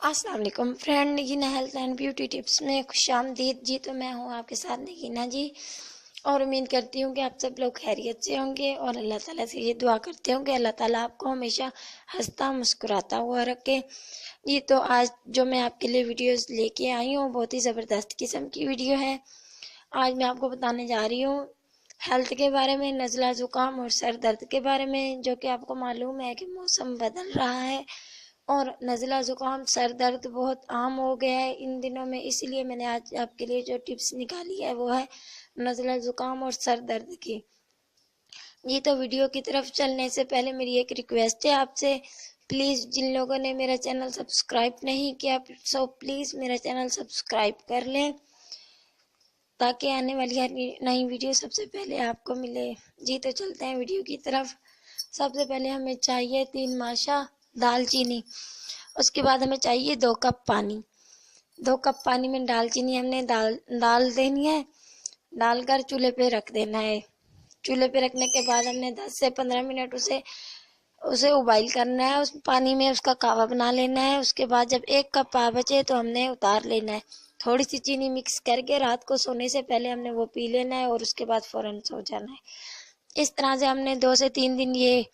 अस्सलाम वालेकुम friend, Nagina health and beauty tips में खुशामदीद जी। तो मैं हूँ आपके साथ नगीना जी, और उम्मीद करती हूँ कि आप सब लोग खैरियत से होंगे और अल्लाह ताला से ये दुआ करते हूँ कि अल्लाह ताला आपको हमेशा हंसता मुस्कुराता हुआ रखे जी। तो आज जो मैं आपके लिए वीडियोस लेके आई हूँ बहुत ही ज़बरदस्त किस्म की वीडियो है। आज मैं आपको बताने जा रही हूँ हेल्थ के बारे में, नज़ला ज़ुकाम और सर दर्द के बारे में। जो कि आपको मालूम है कि मौसम बदल रहा है और नज़ला ज़ुकाम सर दर्द बहुत आम हो गया है इन दिनों में। इसलिए मैंने आज आपके लिए जो टिप्स निकाली है वो है नज़ला ज़ुकाम और सर दर्द की जी। तो वीडियो की तरफ चलने से पहले मेरी एक रिक्वेस्ट है आपसे, प्लीज़ जिन लोगों ने मेरा चैनल सब्सक्राइब नहीं किया सो प्लीज़ मेरा चैनल सब्सक्राइब कर लें ताकि आने वाली हर नई वीडियो सबसे पहले आपको मिले जी। तो चलते हैं वीडियो की तरफ। सबसे पहले हमें चाहिए 3 माशा दालचीनी। उसके बाद हमें चाहिए 2 कप पानी। 2 कप पानी में दालचीनी हमने डाल देनी है, डालकर चूल्हे पे रख देना है। चूल्हे पे रखने के बाद हमने 10 से 15 मिनट उसे उसे उबाइल करना है, उस पानी में उसका कावा बना लेना है। उसके बाद जब 1 कप बचे तो हमने उतार लेना है। थोड़ी सी चीनी मिक्स करके रात को सोने से पहले हमने वो पी लेना है और उसके बाद फ़ौरन सो जाना है। इस तरह से हमने 2 से 3 दिन ये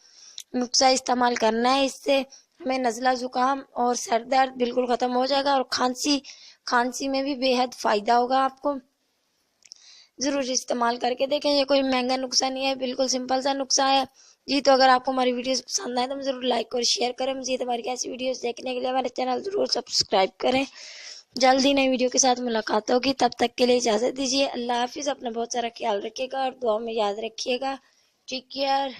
नुस्खा इस्तेमाल करना है। इससे हमें नज़ला ज़ुकाम और सर दर्द बिल्कुल ख़त्म हो जाएगा और खांसी में भी बेहद फ़ायदा होगा आपको। ज़रूर इस्तेमाल करके देखें। ये कोई महंगा नुस्खा नहीं है, बिल्कुल सिंपल सा नुस्खा है जी। तो अगर आपको हमारी वीडियोस पसंद आए तो ज़रूर लाइक और शेयर करें। मज़ीद हमारी ऐसी वीडियोस देखने के लिए हमारे चैनल ज़रूर सब्सक्राइब करें। जल्दी नई वीडियो के साथ मुलाकात होगी, तब तक के लिए इजाज़त दीजिए। अल्लाह हाफिज़। अपना बहुत सारा ख्याल रखिएगा और दुआ में याद रखिएगा। Take care.